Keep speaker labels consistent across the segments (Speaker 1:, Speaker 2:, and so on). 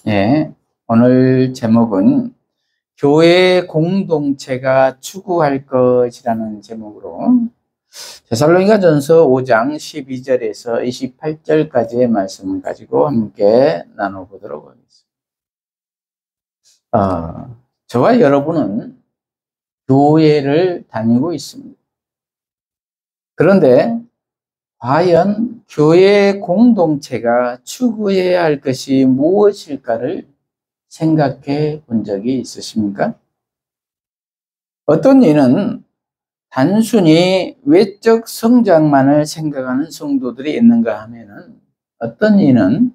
Speaker 1: 예, 오늘 제목은 교회 공동체가 추구할 것이라는 제목으로 데살로니가전서 5장 12절에서 28절까지의 말씀을 가지고 함께 나눠보도록 하겠습니다. 저와 여러분은 교회를 다니고 있습니다. 그런데 과연 교회 공동체가 추구해야 할 것이 무엇일까를 생각해 본 적이 있으십니까? 어떤 이는 단순히 외적 성장만을 생각하는 성도들이 있는가 하면은 어떤 이는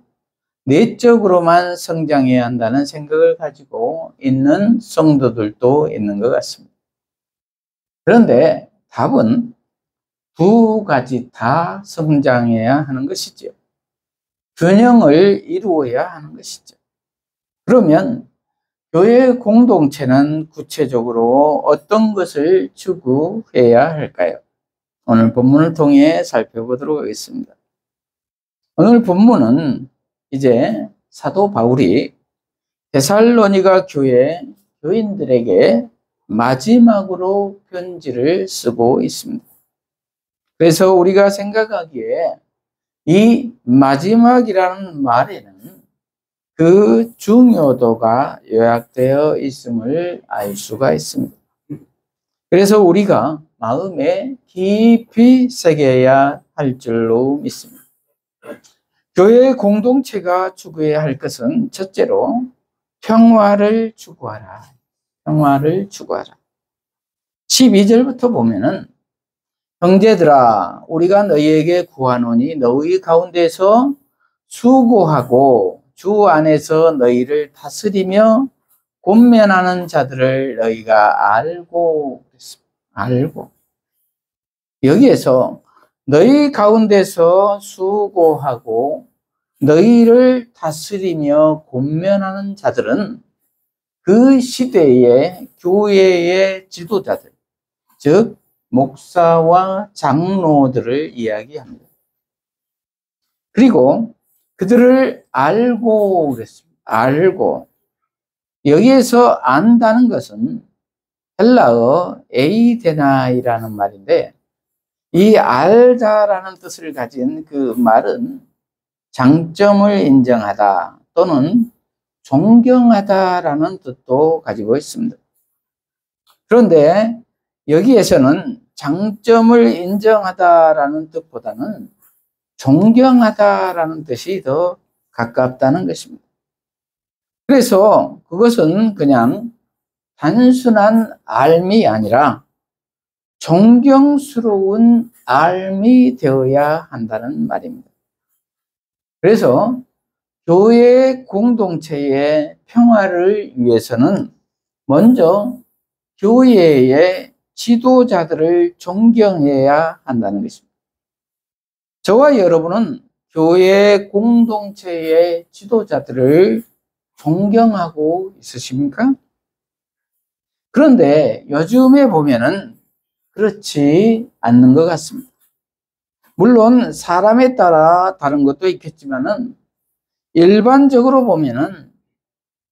Speaker 1: 내적으로만 성장해야 한다는 생각을 가지고 있는 성도들도 있는 것 같습니다. 그런데 답은 두 가지 다 성장해야 하는 것이죠. 균형을 이루어야 하는 것이죠. 그러면 교회 공동체는 구체적으로 어떤 것을 추구해야 할까요? 오늘 본문을 통해 살펴보도록 하겠습니다. 오늘 본문은 이제 사도 바울이 데살로니가 교회 교인들에게 마지막으로 편지를 쓰고 있습니다. 그래서 우리가 생각하기에 이 마지막이라는 말에는 그 중요도가 요약되어 있음을 알 수가 있습니다. 그래서 우리가 마음에 깊이 새겨야 할 줄로 믿습니다. 교회 공동체가 추구해야 할 것은 첫째로 평화를 추구하라. 평화를 추구하라. 12절부터 보면은 형제들아 우리가 너희에게 구하노니 너희 가운데서 수고하고 주 안에서 너희를 다스리며 권면하는 자들을 너희가 알고 여기에서 너희 가운데서 수고하고 너희를 다스리며 권면하는 자들은 그 시대의 교회의 지도자들, 즉 목사와 장로들을 이야기합니다. 그리고 그들을 알고 그랬습니다. 알고. 여기에서 안다는 것은 헬라어 에이데나이라는 말인데 이 알다라는 뜻을 가진 그 말은 장점을 인정하다 또는 존경하다라는 뜻도 가지고 있습니다. 그런데 여기에서는 장점을 인정하다라는 뜻보다는 존경하다라는 뜻이 더 가깝다는 것입니다. 그래서 그것은 그냥 단순한 알미 아니라 존경스러운 알미 되어야 한다는 말입니다. 그래서 교회 공동체의 평화를 위해서는 먼저 교회의 지도자들을 존경해야 한다는 것입니다. 저와 여러분은 교회 공동체의 지도자들을 존경하고 있으십니까? 그런데 요즘에 보면은 그렇지 않는 것 같습니다. 물론 사람에 따라 다른 것도 있겠지만은 일반적으로 보면은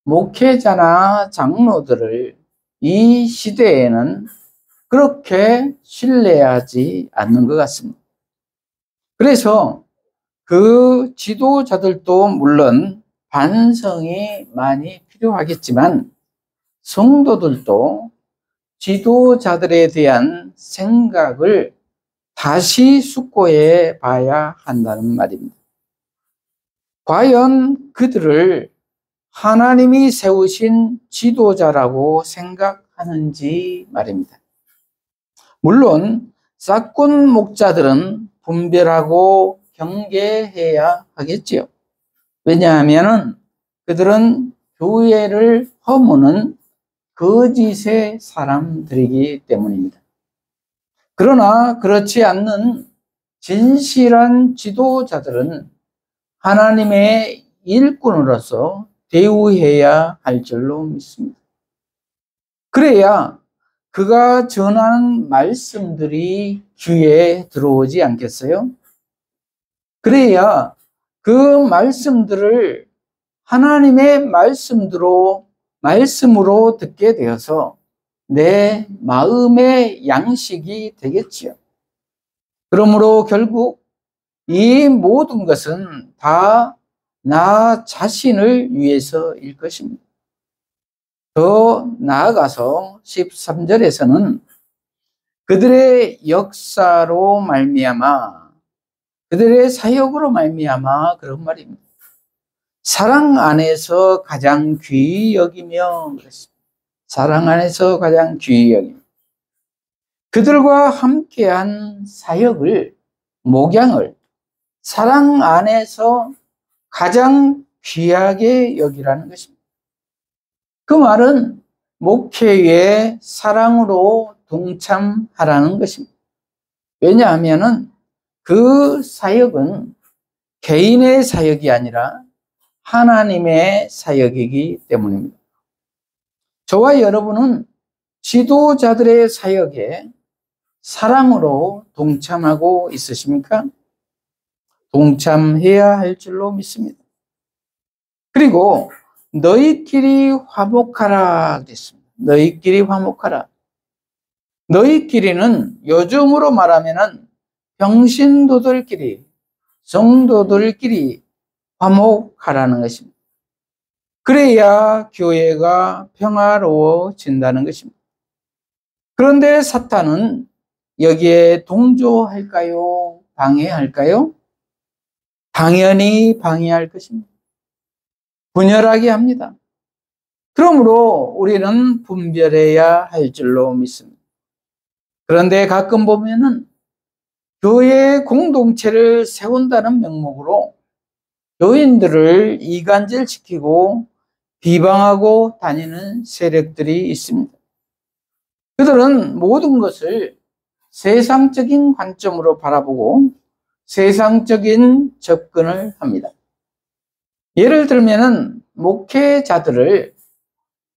Speaker 1: 목회자나 장로들을 이 시대에는 그렇게 신뢰하지 않는 것 같습니다. 그래서 그 지도자들도 물론 반성이 많이 필요하겠지만 성도들도 지도자들에 대한 생각을 다시 숙고해 봐야 한다는 말입니다. 과연 그들을 하나님이 세우신 지도자라고 생각하는지 말입니다. 물론 싹군 목자들은 분별하고 경계해야 하겠지요. 왜냐하면 그들은 교회를 허무는 거짓의 사람들이기 때문입니다. 그러나 그렇지 않는 진실한 지도자들은 하나님의 일꾼으로서 대우해야 할 줄로 믿습니다. 그래야 그가 전하는 말씀들이 귀에 들어오지 않겠어요? 그래야 그 말씀들을 하나님의 말씀으로 듣게 되어서 내 마음의 양식이 되겠지요. 그러므로 결국 이 모든 것은 다 나 자신을 위해서일 것입니다. 더 나아가서 13절에서는 그들의 역사로 말미암아, 그들의 사역으로 말미암아 그런 말입니다. 사랑 안에서 가장 귀히 여기며 그랬습니다. 사랑 안에서 가장 귀히 여기며 그들과 함께한 사역을, 목양을 사랑 안에서 가장 귀하게 여기라는 것입니다. 그 말은 목회의 사랑으로 동참하라는 것입니다. 왜냐하면 그 사역은 개인의 사역이 아니라 하나님의 사역이기 때문입니다. 저와 여러분은 지도자들의 사역에 사랑으로 동참하고 있으십니까? 동참해야 할 줄로 믿습니다. 그리고 너희끼리 화목하라 그랬습니다. 너희끼리 화목하라. 너희끼리는 요즘으로 말하면 병신도들끼리, 성도들끼리 화목하라는 것입니다. 그래야 교회가 평화로워진다는 것입니다. 그런데 사탄은 여기에 동조할까요? 방해할까요? 당연히 방해할 것입니다. 분열하게 합니다. 그러므로 우리는 분별해야 할 줄로 믿습니다. 그런데 가끔 보면은 교회 공동체를 세운다는 명목으로 교인들을 이간질시키고 비방하고 다니는 세력들이 있습니다. 그들은 모든 것을 세상적인 관점으로 바라보고 세상적인 접근을 합니다. 예를 들면은 목회자들을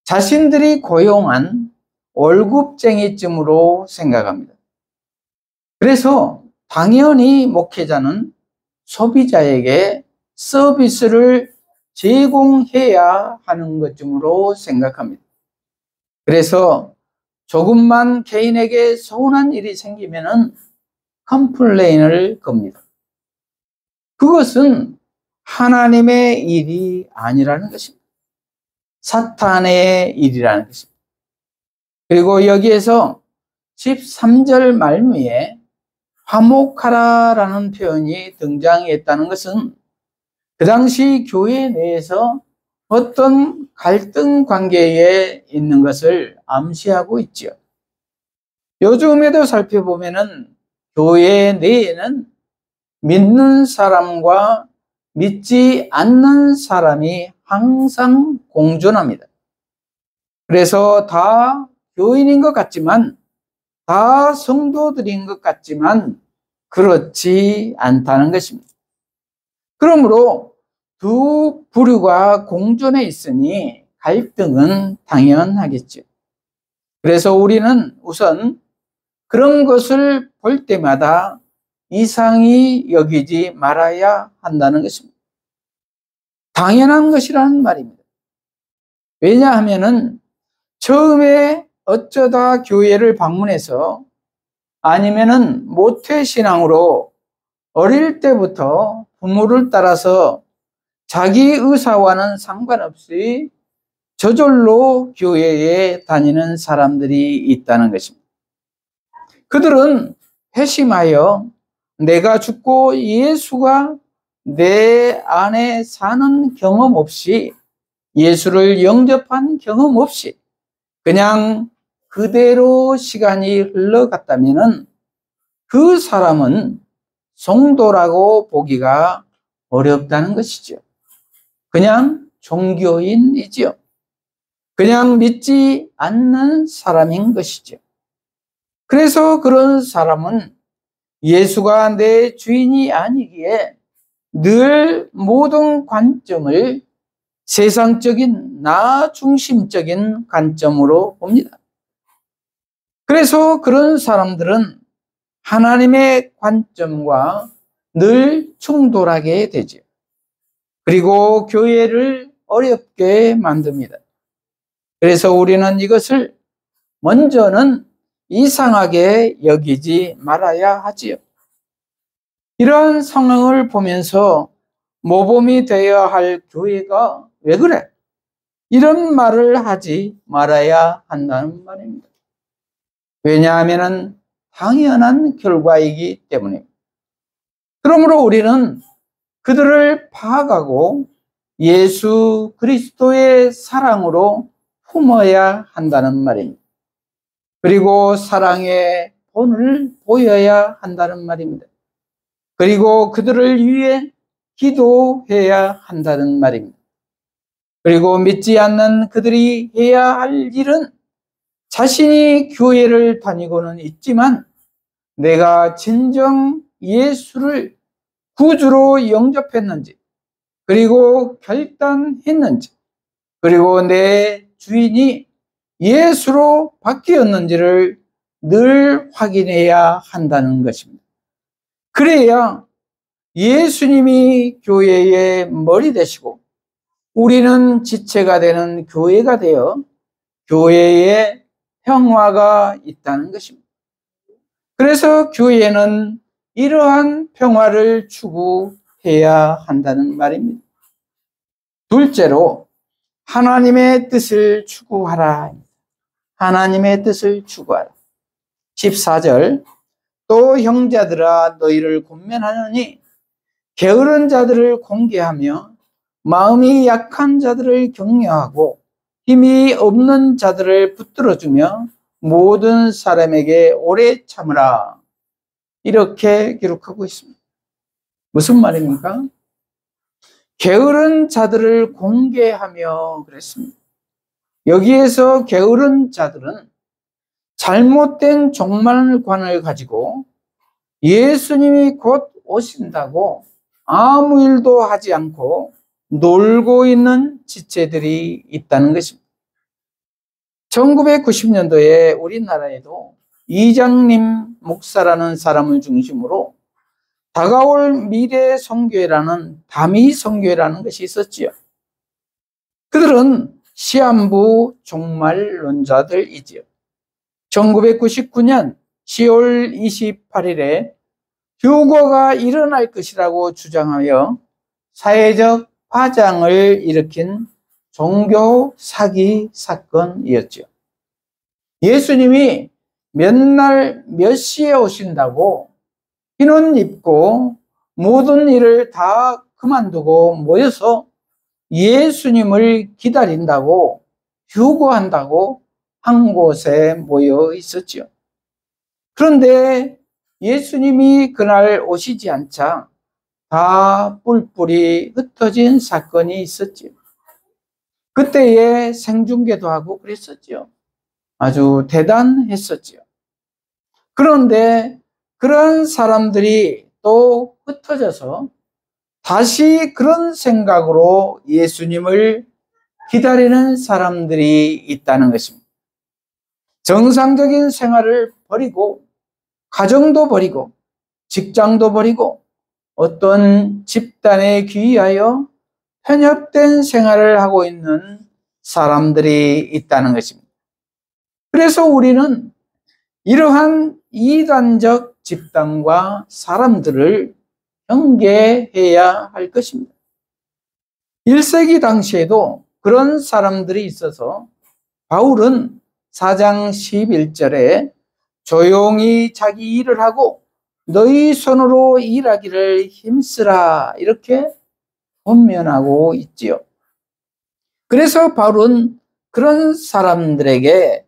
Speaker 1: 자신들이 고용한 월급쟁이쯤으로 생각합니다. 그래서 당연히 목회자는 소비자에게 서비스를 제공해야 하는 것쯤으로 생각합니다. 그래서 조금만 개인에게 서운한 일이 생기면은 컴플레인을 겁니다. 그것은 하나님의 일이 아니라는 것입니다. 사탄의 일이라는 것입니다. 그리고 여기에서 13절 말미에 화목하라라는 표현이 등장했다는 것은 그 당시 교회 내에서 어떤 갈등 관계에 있는 것을 암시하고 있죠. 요즘에도 살펴보면은 교회 내에는 믿는 사람과 믿지 않는 사람이 항상 공존합니다. 그래서 다 교인인 것 같지만, 다 성도들인 것 같지만 그렇지 않다는 것입니다. 그러므로 두 부류가 공존해 있으니 갈등은 당연하겠죠. 그래서 우리는 우선 그런 것을 볼 때마다 이상히 여기지 말아야 한다는 것입니다. 당연한 것이라는 말입니다. 왜냐하면은 처음에 어쩌다 교회를 방문해서 아니면은 모태신앙으로 어릴 때부터 부모를 따라서 자기 의사와는 상관없이 저절로 교회에 다니는 사람들이 있다는 것입니다. 그들은 회심하여 내가 죽고 예수가 내 안에 사는 경험 없이, 예수를 영접한 경험 없이 그냥 그대로 시간이 흘러갔다면 그 사람은 성도라고 보기가 어렵다는 것이죠. 그냥 종교인이지요. 그냥 믿지 않는 사람인 것이죠. 그래서 그런 사람은 예수가 내 주인이 아니기에 늘 모든 관점을 세상적인 나 중심적인 관점으로 봅니다. 그래서 그런 사람들은 하나님의 관점과 늘 충돌하게 되죠. 그리고 교회를 어렵게 만듭니다. 그래서 우리는 이것을 먼저는 이상하게 여기지 말아야 하지요. 이런 상황을 보면서 모범이 되어야 할 교회가 왜 그래? 이런 말을 하지 말아야 한다는 말입니다. 왜냐하면 당연한 결과이기 때문입니다. 그러므로 우리는 그들을 파악하고 예수 그리스도의 사랑으로 품어야 한다는 말입니다. 그리고 사랑의 본을 보여야 한다는 말입니다. 그리고 그들을 위해 기도해야 한다는 말입니다. 그리고 믿지 않는 그들이 해야 할 일은 자신이 교회를 다니고는 있지만 내가 진정 예수를 구주로 영접했는지, 그리고 결단했는지, 그리고 내 주인이 예수로 바뀌었는지를 늘 확인해야 한다는 것입니다. 그래야 예수님이 교회의 머리 되시고 우리는 지체가 되는 교회가 되어 교회에 평화가 있다는 것입니다. 그래서 교회는 이러한 평화를 추구해야 한다는 말입니다. 둘째로 하나님의 뜻을 추구하라. 하나님의 뜻을 추구하라. 14절, 또 형제들아 너희를 권면하노니 게으른 자들을 공개하며 마음이 약한 자들을 격려하고 힘이 없는 자들을 붙들어주며 모든 사람에게 오래 참으라. 이렇게 기록하고 있습니다. 무슨 말입니까? 게으른 자들을 공개하며 그랬습니다. 여기에서 게으른 자들은 잘못된 종말관을 가지고 예수님이 곧 오신다고 아무 일도 하지 않고 놀고 있는 지체들이 있다는 것입니다. 1990년도에 우리나라에도 이장님 목사라는 사람을 중심으로 다가올 미래 선교회라는 다미 선교회라는 것이 있었지요. 그들은 시한부 종말론자들이지요. 1999년 10월 28일에 휴거가 일어날 것이라고 주장하여 사회적 파장을 일으킨 종교 사기 사건이었죠. 예수님이 몇 날 몇 시에 오신다고 흰옷 입고 모든 일을 다 그만두고 모여서 예수님을 기다린다고 휴거한다고 한 곳에 모여 있었죠. 그런데 예수님이 그날 오시지 않자 다 뿔뿔이 흩어진 사건이 있었죠. 그때에 생중계도 하고 그랬었죠. 아주 대단했었죠. 그런데 그런 사람들이 또 흩어져서 다시 그런 생각으로 예수님을 기다리는 사람들이 있다는 것입니다. 정상적인 생활을 버리고 가정도 버리고 직장도 버리고 어떤 집단에 귀의하여 편협된 생활을 하고 있는 사람들이 있다는 것입니다. 그래서 우리는 이러한 이단적 집단과 사람들을 경계해야 할 것입니다. 1세기 당시에도 그런 사람들이 있어서 바울은 4장 11절에 조용히 자기 일을 하고 너희 손으로 일하기를 힘쓰라 이렇게 권면하고 있지요. 그래서 바울은 그런 사람들에게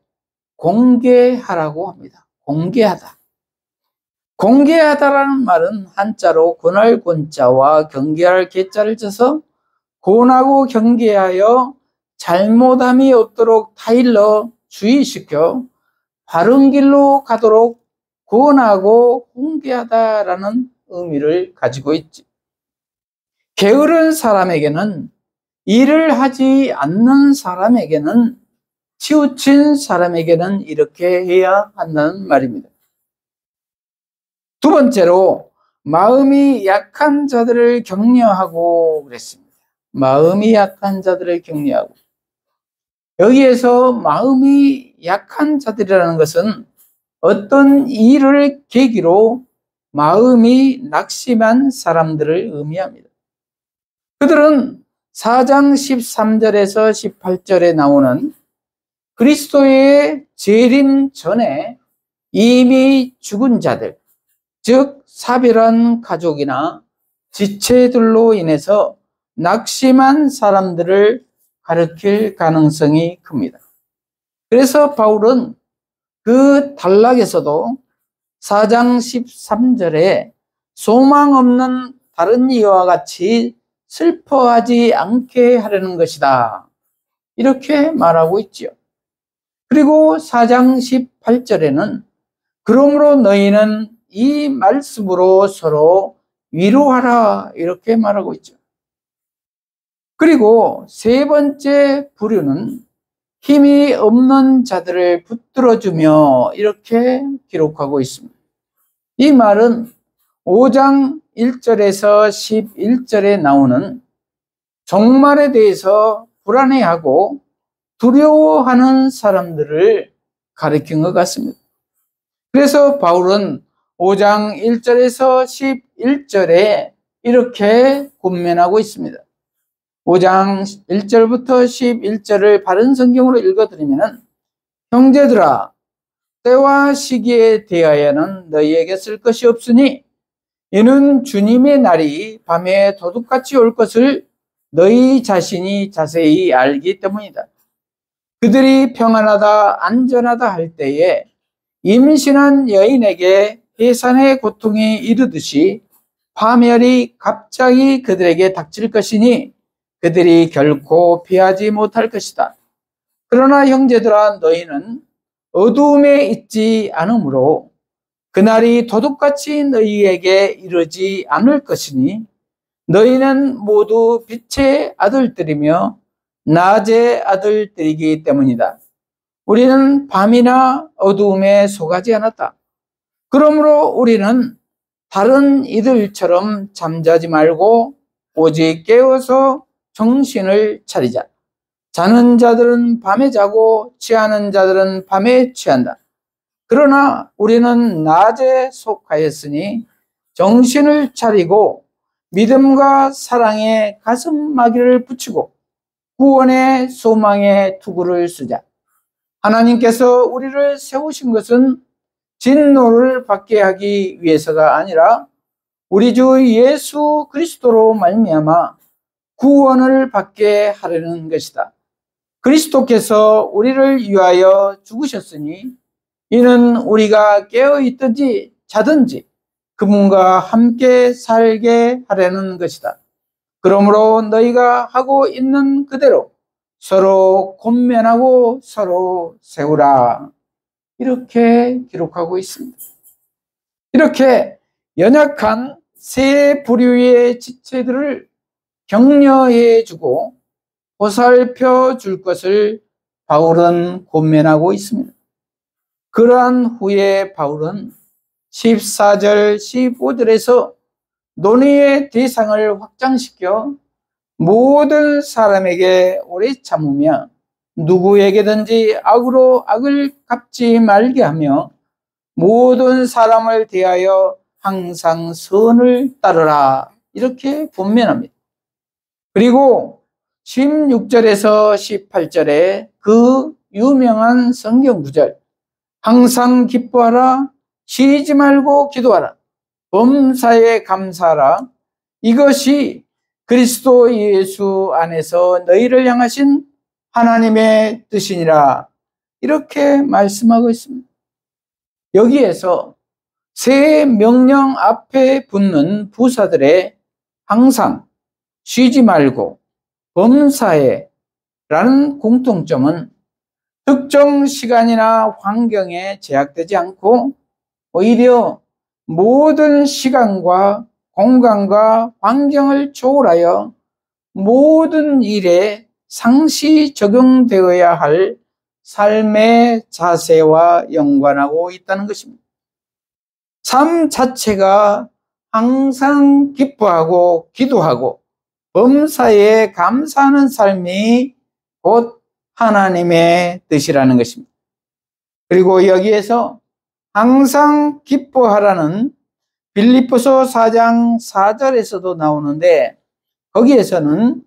Speaker 1: 공개하라고 합니다. 공개하다. 공개하다라는 말은 한자로 권할 권자와 경계할 계자를 쳐서 권하고 경계하여 잘못함이 없도록 타일러 주의시켜 바른 길로 가도록 권하고 공개하다라는 의미를 가지고 있지. 게으른 사람에게는, 일을 하지 않는 사람에게는, 치우친 사람에게는 이렇게 해야 한다는 말입니다. 두 번째로 마음이 약한 자들을 격려하고 그랬습니다. 마음이 약한 자들을 격려하고, 여기에서 마음이 약한 자들이라는 것은 어떤 일을 계기로 마음이 낙심한 사람들을 의미합니다. 그들은 4장 13절에서 18절에 나오는 그리스도의 재림 전에 이미 죽은 자들, 즉 사별한 가족이나 지체들로 인해서 낙심한 사람들을 가리킬 가능성이 큽니다. 그래서 바울은 그 단락에서도 4장 13절에 소망 없는 다른 이와 같이 슬퍼하지 않게 하려는 것이다, 이렇게 말하고 있지요. 그리고 4장 18절에는 그러므로 너희는 이 말씀으로 서로 위로하라, 이렇게 말하고 있죠. 그리고 세 번째 부류는 힘이 없는 자들을 붙들어주며, 이렇게 기록하고 있습니다. 이 말은 5장 1절에서 11절에 나오는 종말에 대해서 불안해하고 두려워하는 사람들을 가리킨 것 같습니다. 그래서 바울은 5장 1절에서 11절에 이렇게 권면하고 있습니다. 5장 1절부터 11절을 바른 성경으로 읽어드리면, 형제들아, 때와 시기에 대하여는 너희에게 쓸 것이 없으니 이는 주님의 날이 밤에 도둑같이 올 것을 너희 자신이 자세히 알기 때문이다. 그들이 평안하다 안전하다 할 때에 임신한 여인에게 해산의 고통이 이르듯이 파멸이 갑자기 그들에게 닥칠 것이니 그들이 결코 피하지 못할 것이다. 그러나 형제들아, 너희는 어두움에 있지 않으므로 그날이 도둑같이 너희에게 이르지 않을 것이니 너희는 모두 빛의 아들들이며 낮의 아들들이기 때문이다. 우리는 밤이나 어두움에 속하지 않았다. 그러므로 우리는 다른 이들처럼 잠자지 말고 오직 깨어서 정신을 차리자. 자는 자들은 밤에 자고 취하는 자들은 밤에 취한다. 그러나 우리는 낮에 속하였으니 정신을 차리고 믿음과 사랑에 가슴마개를 붙이고 구원의 소망의 투구를 쓰자. 하나님께서 우리를 세우신 것은 진노를 받게 하기 위해서가 아니라 우리 주 예수 그리스도로 말미암아 구원을 받게 하려는 것이다. 그리스도께서 우리를 위하여 죽으셨으니 이는 우리가 깨어 있든지 자든지 그분과 함께 살게 하려는 것이다. 그러므로 너희가 하고 있는 그대로 서로 권면하고 서로 세우라, 이렇게 기록하고 있습니다. 이렇게 연약한 세 부류의 지체들을 격려해 주고 보살펴 줄 것을 바울은 권면하고 있습니다. 그러한 후에 바울은 14절 15절에서 논의의 대상을 확장시켜 모든 사람에게 오래 참으며 누구에게든지 악으로 악을 갚지 말게 하며 모든 사람을 대하여 항상 선을 따르라, 이렇게 권면합니다. 그리고 16절에서 18절에 그 유명한 성경 구절, 항상 기뻐하라, 쉬지 말고 기도하라, 범사에 감사하라, 이것이 그리스도 예수 안에서 너희를 향하신 하나님의 뜻이니라, 이렇게 말씀하고 있습니다. 여기에서 새 명령 앞에 붙는 부사들의 항상, 쉬지 말고, 범사에 라는 공통점은 특정 시간이나 환경에 제약되지 않고 오히려 모든 시간과 공간과 환경을 초월하여 모든 일에 상시 적용되어야 할 삶의 자세와 연관하고 있다는 것입니다. 삶 자체가 항상 기뻐하고 기도하고 범사에 감사하는 삶이 곧 하나님의 뜻이라는 것입니다. 그리고 여기에서 항상 기뻐하라는 빌립보서 4장 4절에서도 나오는데, 거기에서는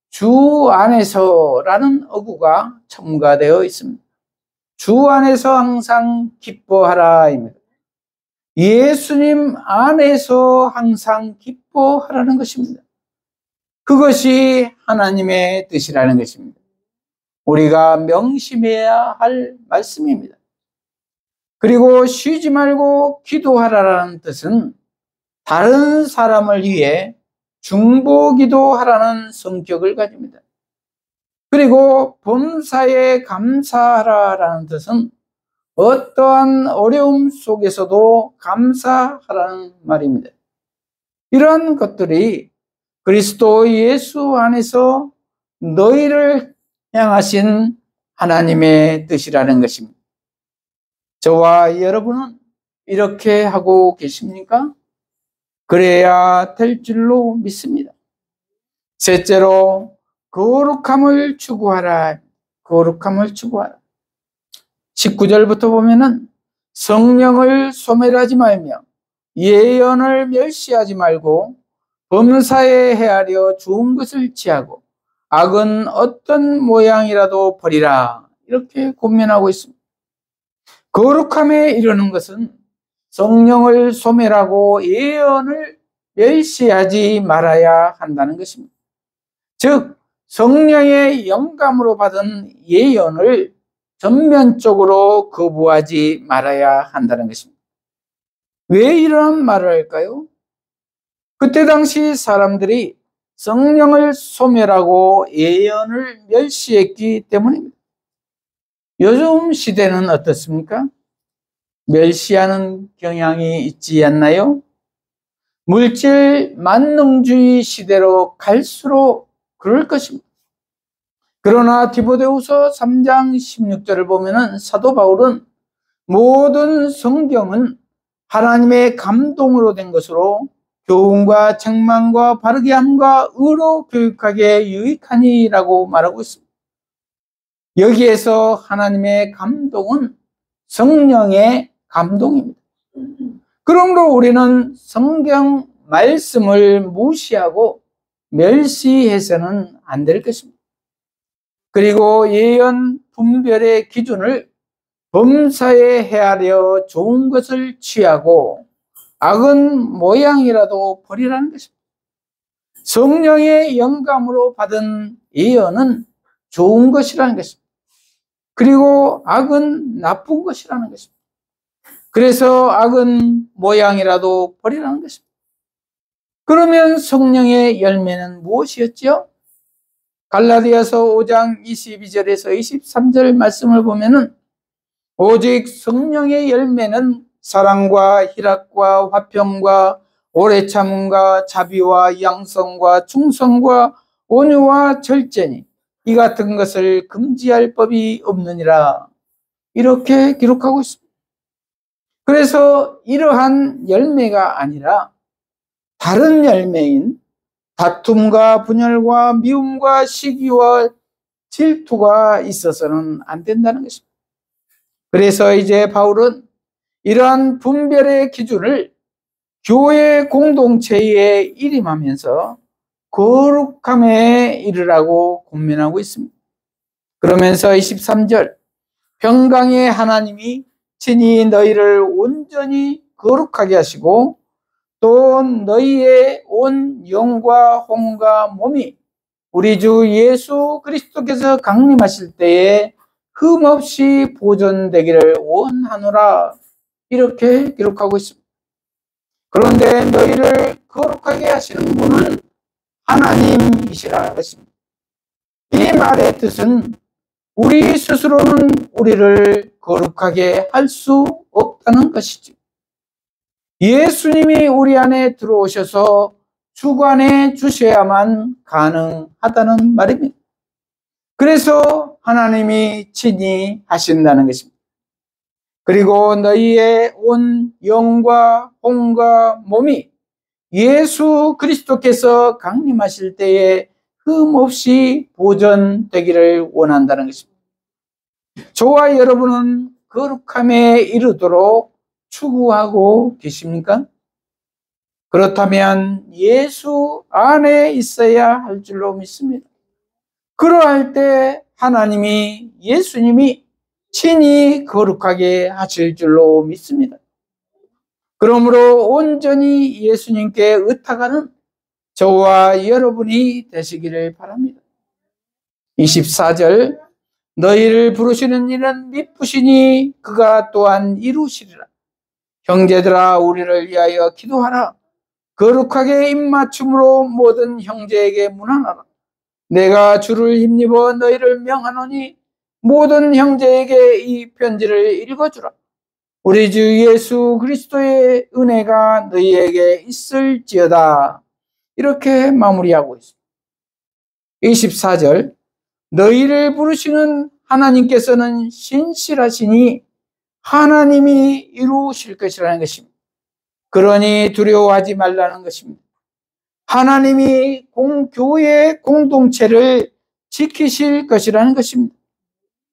Speaker 1: 주 안에서라는 어구가 첨가되어 있습니다. 주 안에서 항상 기뻐하라입니다. 예수님 안에서 항상 기뻐하라는 것입니다. 그것이 하나님의 뜻이라는 것입니다. 우리가 명심해야 할 말씀입니다. 그리고 쉬지 말고 기도하라는 뜻은 다른 사람을 위해 중보기도하라는 성격을 가집니다. 그리고 범사에 감사하라는 뜻은 어떠한 어려움 속에서도 감사하라는 말입니다. 이러한 것들이 그리스도 예수 안에서 너희를 향하신 하나님의 뜻이라는 것입니다. 저와 여러분은 이렇게 하고 계십니까? 그래야 될 줄로 믿습니다. 셋째로 거룩함을 추구하라. 거룩함을 추구하라. 19절부터 보면은 성령을 소멸하지 말며 예언을 멸시하지 말고 범사에 헤아려 좋은 것을 취하고 악은 어떤 모양이라도 버리라. 이렇게 권면하고 있습니다. 거룩함에 이르는 것은 성령을 소멸하고 예언을 멸시하지 말아야 한다는 것입니다. 즉 성령의 영감으로 받은 예언을 전면적으로 거부하지 말아야 한다는 것입니다. 왜 이런 말을 할까요? 그때 당시 사람들이 성령을 소멸하고 예언을 멸시했기 때문입니다. 요즘 시대는 어떻습니까? 멸시하는 경향이 있지 않나요? 물질 만능주의 시대로 갈수록 그럴 것입니다. 그러나 디모데후서 3장 16절을 보면은 사도 바울은 모든 성경은 하나님의 감동으로 된 것으로 교훈과 책망과 바르게 함과 의로 교육하기에 유익하니라고 말하고 있습니다. 여기에서 하나님의 감동은 성령의 감동입니다. 그러므로 우리는 성경 말씀을 무시하고 멸시해서는 안 될 것입니다. 그리고 예언 분별의 기준을 범사에 헤아려 좋은 것을 취하고 악은 모양이라도 버리라는 것입니다. 성령의 영감으로 받은 예언은 좋은 것이라는 것입니다. 그리고 악은 나쁜 것이라는 것입니다. 그래서 악은 모양이라도 버리라는 것입니다. 그러면 성령의 열매는 무엇이었죠? 갈라디아서 5장 22절에서 23절 말씀을 보면은 오직 성령의 열매는 사랑과 희락과 화평과 오래 참음과 자비와 양성과 충성과 온유와 절제니 이 같은 것을 금지할 법이 없느니라. 이렇게 기록하고 있습니다. 그래서 이러한 열매가 아니라 다른 열매인 다툼과 분열과 미움과 시기와 질투가 있어서는 안 된다는 것입니다. 그래서 이제 바울은 이러한 분별의 기준을 교회 공동체에 일임하면서 거룩함에 이르라고 권면하고 있습니다. 그러면서 23절 평강의 하나님이 친히 너희를 온전히 거룩하게 하시고 또 너희의 온 영과 혼과 몸이 우리 주 예수 그리스도께서 강림하실 때에 흠없이 보존되기를 원하노라. 이렇게 기록하고 있습니다. 그런데 너희를 거룩하게 하시는 분은 하나님이시라 했습니다. 이 말의 뜻은 우리 스스로는 우리를 거룩하게 할 수 없다는 것이죠. 예수님이 우리 안에 들어오셔서 주관해 주셔야만 가능하다는 말입니다. 그래서 하나님이 친히 하신다는 것입니다. 그리고 너희의 온 영과 혼과 몸이 예수 그리스도께서 강림하실 때에 흠없이 보존되기를 원한다는 것입니다. 저와 여러분은 거룩함에 이르도록 추구하고 계십니까? 그렇다면 예수 안에 있어야 할 줄로 믿습니다. 그러할 때 하나님이, 예수님이 친히 거룩하게 하실 줄로 믿습니다. 그러므로 온전히 예수님께 의탁하는 저와 여러분이 되시기를 바랍니다. 24절, 너희를 부르시는 이는 미쁘시니 그가 또한 이루시리라. 형제들아, 우리를 위하여 기도하라. 거룩하게 입맞춤으로 모든 형제에게 문안하라. 내가 주를 힘입어 너희를 명하노니 모든 형제에게 이 편지를 읽어주라. 우리 주 예수 그리스도의 은혜가 너희에게 있을지어다. 이렇게 마무리하고 있습니다. 24절, 너희를 부르시는 하나님께서는 신실하시니 하나님이 이루실 것이라는 것입니다. 그러니 두려워하지 말라는 것입니다. 하나님이 교회의 공동체를 지키실 것이라는 것입니다.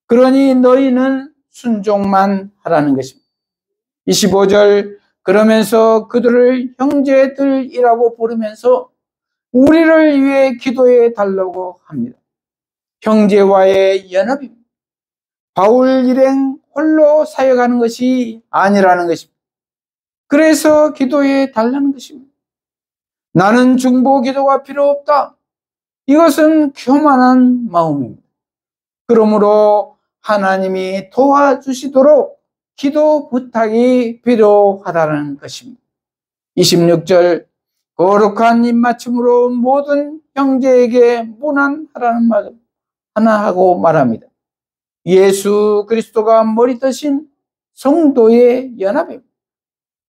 Speaker 1: 그러니 너희는 순종만 하라는 것입니다. 25절, 그러면서 그들을 형제들이라고 부르면서 우리를 위해 기도해 달라고 합니다. 형제와의 연합입니다. 바울 일행 홀로 사역하는 것이 아니라는 것입니다. 그래서 기도해 달라는 것입니다. 나는 중보 기도가 필요 없다. 이것은 교만한 마음입니다. 그러므로 하나님이 도와주시도록 기도 부탁이 필요하다는 것입니다. 26절, 거룩한 입맞춤으로 모든 형제에게 문안하라는 말 하나 하고 말합니다. 예수 그리스도가 머리 되신 성도의 연합입니다.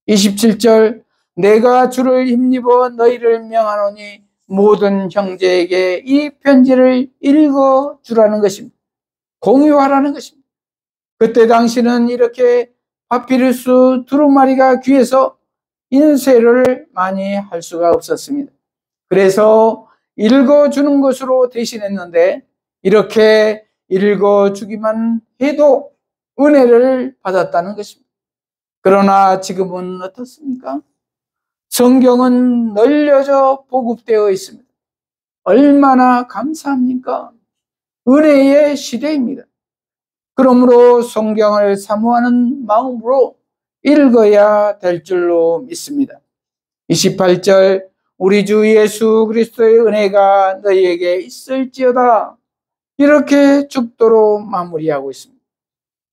Speaker 1: 27절, 내가 주를 힘입어 너희를 명하노니 모든 형제에게 이 편지를 읽어주라는 것입니다. 공유하라는 것입니다. 그때 당시는 이렇게 파피루스 두루마리가 귀해서 인쇄를 많이 할 수가 없었습니다. 그래서 읽어주는 것으로 대신했는데 이렇게 읽어주기만 해도 은혜를 받았다는 것입니다. 그러나 지금은 어떻습니까? 성경은 널려져 보급되어 있습니다. 얼마나 감사합니까? 은혜의 시대입니다. 그러므로 성경을 사모하는 마음으로 읽어야 될 줄로 믿습니다. 28절, 우리 주 예수 그리스도의 은혜가 너희에게 있을지어다. 이렇게 죽도로 마무리하고 있습니다.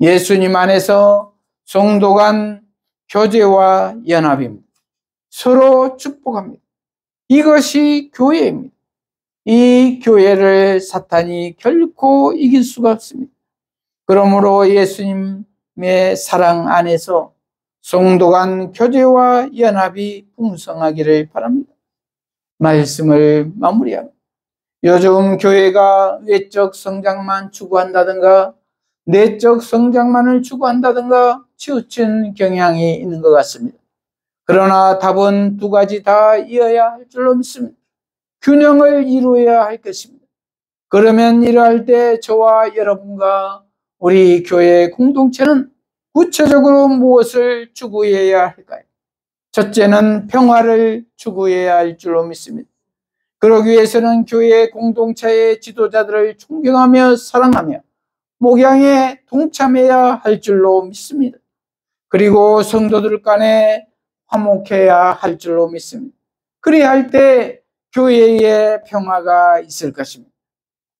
Speaker 1: 예수님 안에서 성도 간 교제와 연합입니다. 서로 축복합니다. 이것이 교회입니다. 이 교회를 사탄이 결코 이길 수가 없습니다. 그러므로 예수님의 사랑 안에서 성도 간 교제와 연합이 풍성하기를 바랍니다. 말씀을 마무리합니다. 요즘 교회가 외적 성장만 추구한다든가 내적 성장만을 추구한다든가 치우친 경향이 있는 것 같습니다. 그러나 답은 두 가지 다 이어야 할 줄로 믿습니다. 균형을 이루어야 할 것입니다. 그러면 이러할 때 저와 여러분과 우리 교회 공동체는 구체적으로 무엇을 추구해야 할까요? 첫째는 평화를 추구해야 할 줄로 믿습니다. 그러기 위해서는 교회 공동체의 지도자들을 존경하며 사랑하며 목양에 동참해야 할 줄로 믿습니다. 그리고 성도들 간에 화목해야 할 줄로 믿습니다. 그래야 할 때 교회에 평화가 있을 것입니다.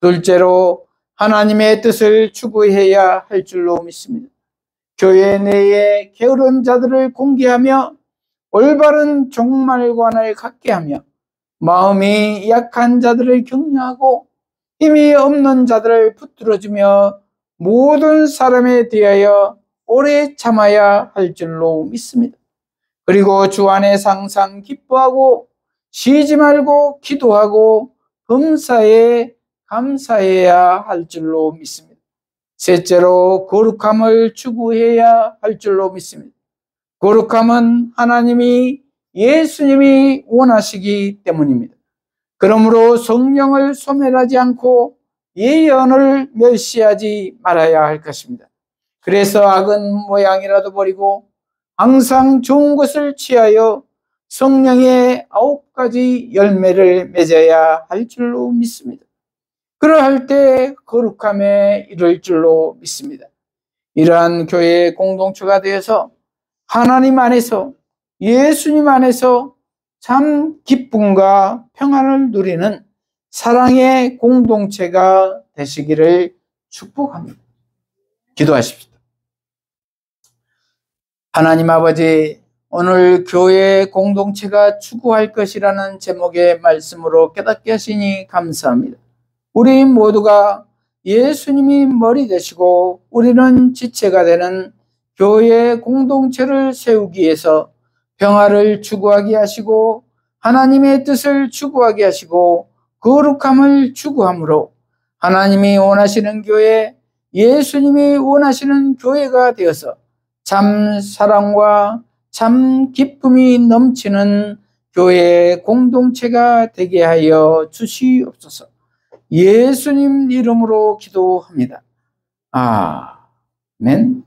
Speaker 1: 둘째로 하나님의 뜻을 추구해야 할 줄로 믿습니다. 교회 내에 게으른 자들을 공개하며 올바른 종말관을 갖게 하며 마음이 약한 자들을 격려하고 힘이 없는 자들을 붙들어주며 모든 사람에 대하여 오래 참아야 할 줄로 믿습니다. 그리고 주 안에서 항상 기뻐하고 쉬지 말고 기도하고 범사에 감사해야 할 줄로 믿습니다. 셋째로 거룩함을 추구해야 할 줄로 믿습니다. 거룩함은 하나님이 예수님이 원하시기 때문입니다. 그러므로 성령을 소멸하지 않고 예언을 멸시하지 말아야 할 것입니다. 그래서 악은 모양이라도 버리고 항상 좋은 것을 취하여 성령의 9가지 열매를 맺어야 할 줄로 믿습니다. 그러할 때 거룩함에 이를 줄로 믿습니다. 이러한 교회의 공동체가 되어서 하나님 안에서, 예수님 안에서 참 기쁨과 평안을 누리는 사랑의 공동체가 되시기를 축복합니다. 기도하십시다. 하나님 아버지, 오늘 교회 공동체가 추구할 것이라는 제목의 말씀으로 깨닫게 하시니 감사합니다. 우리 모두가 예수님이 머리 되시고 우리는 지체가 되는 교회 공동체를 세우기 위해서 평화를 추구하게 하시고 하나님의 뜻을 추구하게 하시고 거룩함을 추구함으로 하나님이 원하시는 교회, 예수님이 원하시는 교회가 되어서 참 사랑과 참 기쁨이 넘치는 교회 공동체가 되게 하여 주시옵소서. 예수님 이름으로 기도합니다. 아멘.